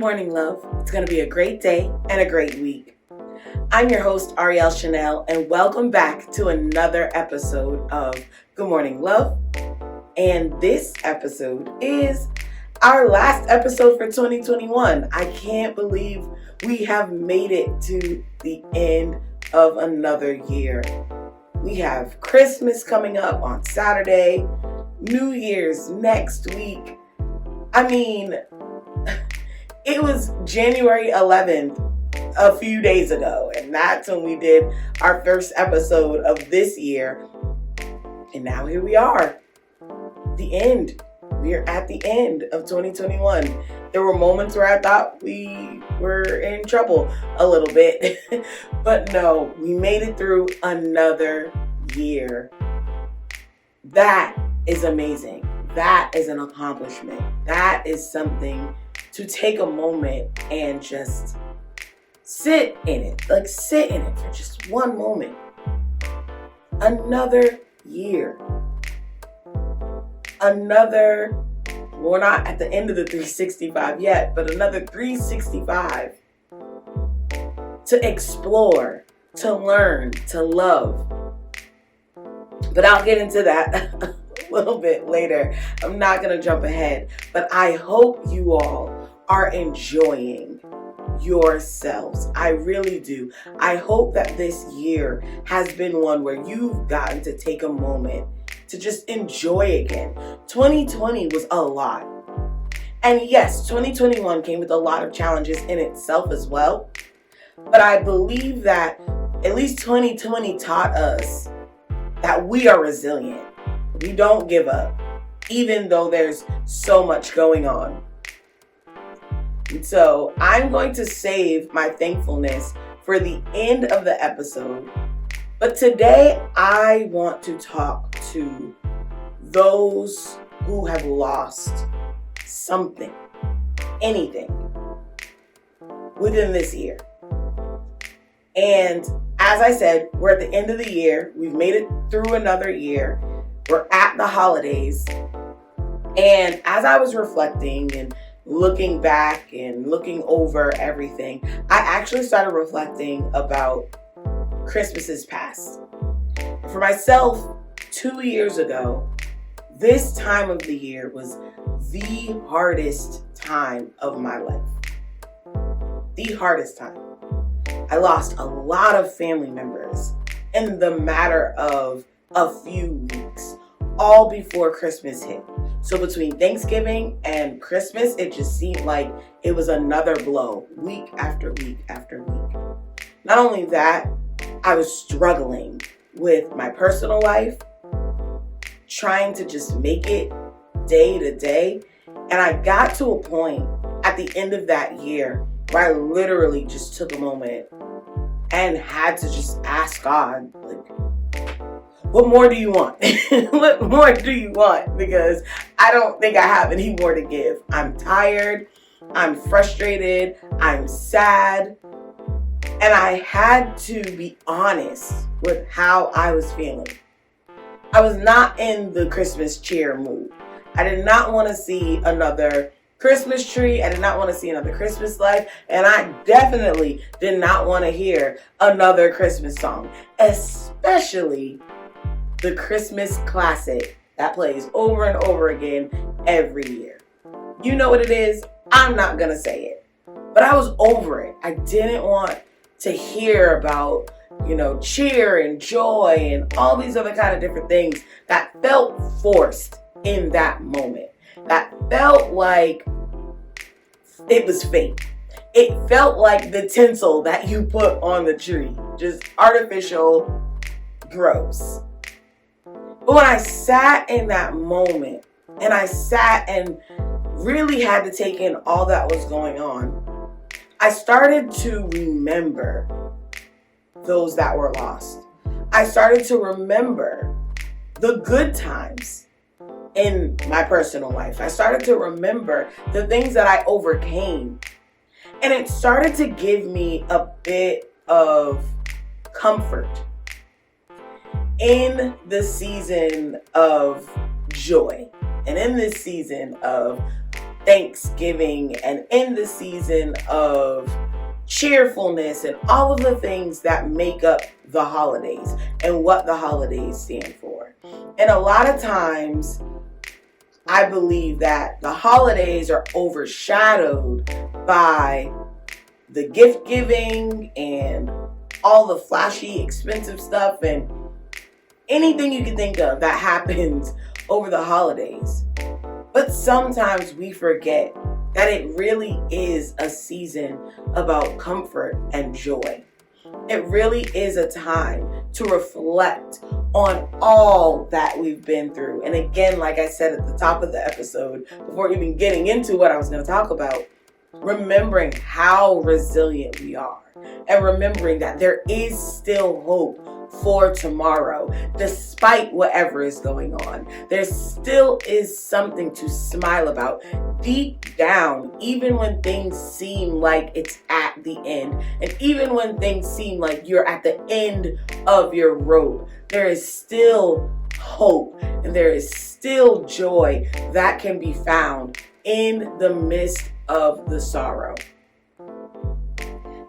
morning, love. It's going to be a great day and a great week. I'm your host, Arielle Chanelle, and welcome back to another episode of Good Morning, Love. And this episode is our last episode for 2021. I can't believe we have made it to the end of another year. We have Christmas coming up on Saturday, New Year's next week. I mean, it was January 11th a few days ago, and that's when we did our first episode of this year. And now here we are, the end. We are at the end of 2021. There were moments where I thought we were in trouble a little bit, but no, we made it through another year. That is amazing. That is an accomplishment. That is something to take a moment and just sit in it. Like sit in it for just one moment. Another year. We're not at the end of the 365 yet, but another 365 to explore, to learn, to love. But I'll get into that a little bit later. I'm not going to jump ahead, but I hope you all are enjoying yourselves. I really do. I hope that this year has been one where you've gotten to take a moment to just enjoy again. 2020 was a lot. And yes, 2021 came with a lot of challenges in itself as well. But I believe that at least 2020 taught us that we are resilient. We don't give up, even though there's so much going on. And so I'm going to save my thankfulness for the end of the episode. But today I want to talk to those who have lost something, anything within this year. And as I said, we're at the end of the year. We've made it through another year. We're at the holidays. And as I was reflecting and looking back and looking over everything, I actually started reflecting about Christmases past. For myself, 2 years ago, this time of the year was the hardest time of my life. The hardest time. I lost a lot of family members in the matter of a few weeks, all before Christmas hit. So between Thanksgiving and Christmas, it just seemed like it was another blow, week after week after week. Not only that, I was struggling with my personal life, trying to just make it day to day. And I got to a point at the end of that year where I literally just took a moment and had to just ask God, like, what more do you want? What more do you want? Because I don't think I have any more to give. I'm tired. I'm frustrated. I'm sad. And I had to be honest with how I was feeling. I was not in the Christmas cheer mood. I did not want to see another Christmas tree. I did not want to see another Christmas light. And I definitely did not want to hear another Christmas song, especially the Christmas classic that plays over and over again every year. You know what it is? I'm not going to say it. But I was over it. I didn't want to hear about, cheer and joy and all these other kind of different things that felt forced in that moment. That felt like it was fake. It felt like the tinsel that you put on the tree. Just artificial, gross. But when I sat in that moment and I sat and really had to take in all that was going on, I started to remember those that were lost. I started to remember the good times in my personal life. I started to remember the things that I overcame. And it started to give me a bit of comfort in the season of joy and in this season of Thanksgiving and in the season of cheerfulness and all of the things that make up the holidays and what the holidays stand for. And a lot of times, I believe that the holidays are overshadowed by the gift giving and all the flashy, expensive stuff and anything you can think of that happens over the holidays. But sometimes we forget that it really is a season about comfort and joy. It really is a time to reflect on all that we've been through. And again, like I said at the top of the episode, before even getting into what I was going to talk about, remembering how resilient we are and remembering that there is still hope for tomorrow, despite whatever is going on. There still is something to smile about deep down, even when things seem like it's at the end, and even when things seem like you're at the end of your rope. There is still hope and there is still joy that can be found in the midst of the sorrow.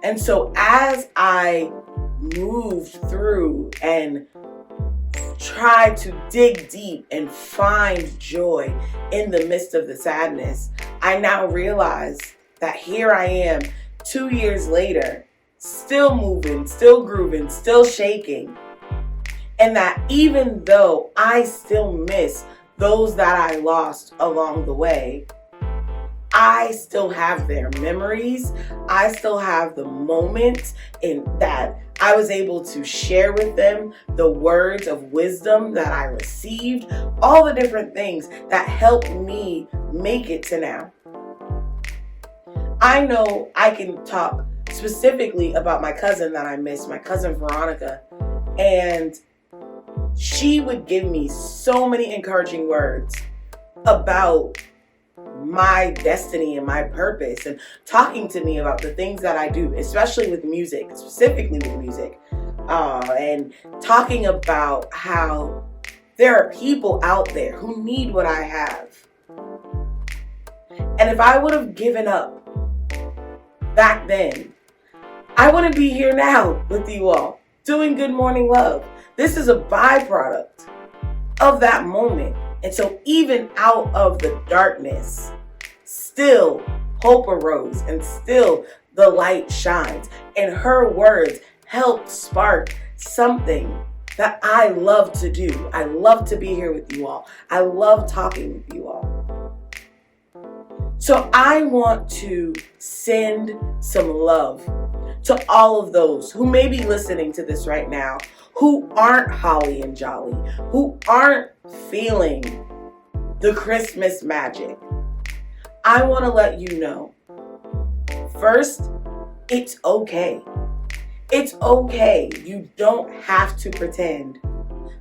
And so as I moved through and tried to dig deep and find joy in the midst of the sadness, I now realize that here I am 2 years later, still moving, still grooving, still shaking. And that even though I still miss those that I lost along the way, I still have their memories. I still have the moments in that I was able to share with them, the words of wisdom that I received, all the different things that helped me make it to now. I know I can talk specifically about my cousin that I miss, my cousin Veronica, and she would give me so many encouraging words about my destiny and my purpose and talking to me about the things that I do, especially with music, specifically with music, and talking about how there are people out there who need what I have. And if I would have given up back then, I wouldn't be here now with you all doing Good Morning Love. This is a byproduct of that moment. And so even out of the darkness, still hope arose and still the light shines. And her words helped spark something that I love to do. I love to be here with you all. I love talking with you all. So I want to send some love to all of those who may be listening to this right now, who aren't holly and jolly, who aren't feeling the Christmas magic. I want to let you know, first, it's okay. It's okay. You don't have to pretend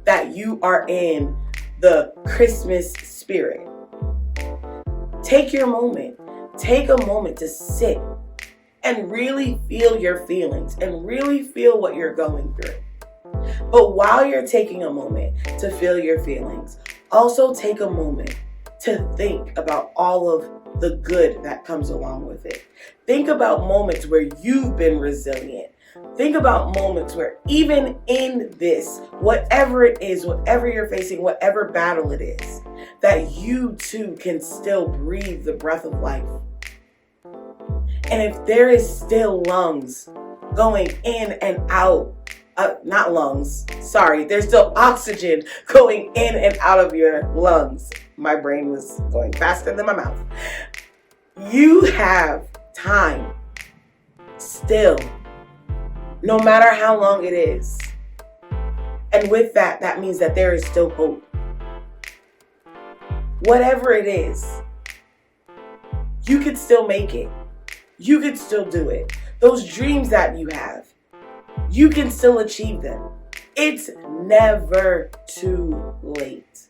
that you are in the Christmas spirit. Take your moment. Take a moment to sit and really feel your feelings and really feel what you're going through. But while you're taking a moment to feel your feelings, also take a moment to think about all of the good that comes along with it. Think about moments where you've been resilient. Think about moments where even in this, whatever it is, whatever you're facing, whatever battle it is, that you too can still breathe the breath of life. And if there is still lungs going in and out, not lungs, sorry, there's still oxygen going in and out of your lungs. My brain was going faster than my mouth. You have time still, no matter how long it is. And with that, that means that there is still hope. Whatever it is, you could still make it. You could still do it. Those dreams that you have, you can still achieve them. It's never too late.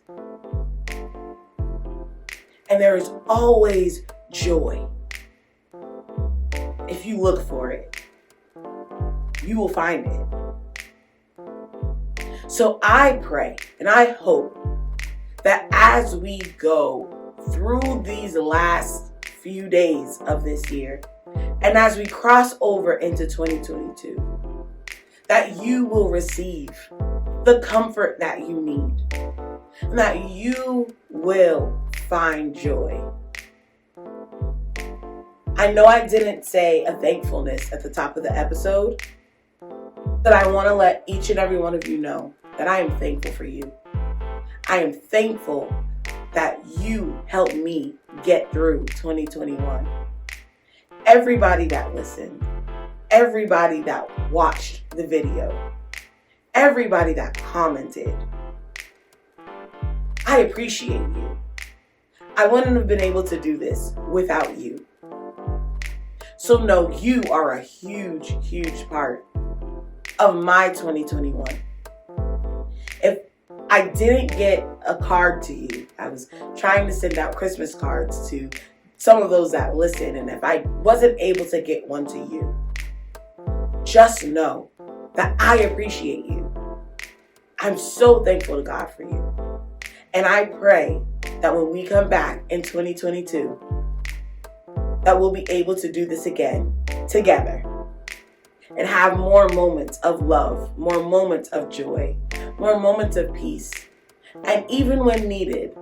And there is always joy. If you look for it, you will find it. So I pray and I hope that as we go through these last few days of this year, and as we cross over into 2022, that you will receive the comfort that you need, and that you will find joy. I know I didn't say a thankfulness at the top of the episode, but I want to let each and every one of you know that I am thankful for you. I am thankful that you helped me get through 2021. Everybody that listened, everybody that watched the video, everybody that commented, I appreciate you. I wouldn't have been able to do this without you. So know you are a huge, huge part of my 2021. If I didn't get a card to you, I was trying to send out Christmas cards to some of those that listen, and if I wasn't able to get one to you, just know that I appreciate you. I'm so thankful to God for you. And I pray that when we come back in 2022, that we'll be able to do this again together and have more moments of love, more moments of joy, more moments of peace, and even when needed,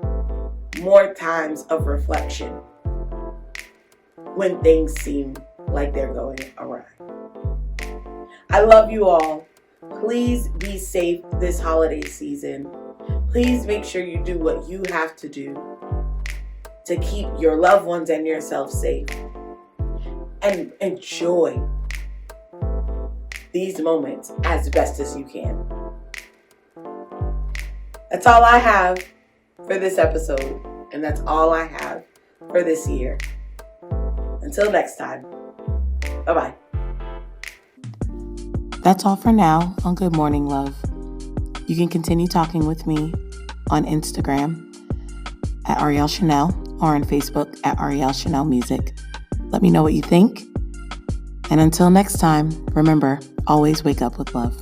more times of reflection when things seem like they're going awry. I love you all. Please be safe this holiday season. Please make sure you do what you have to do to keep your loved ones and yourself safe. And enjoy these moments as best as you can. That's all I have for this episode, and that's all I have for this year. Until next time, bye-bye. That's all for now on Good Morning Love. You can continue talking with me on Instagram at Arielle Chanelle or on Facebook at Arielle Chanelle Music. Let me know what you think. And until next time, remember, always wake up with love.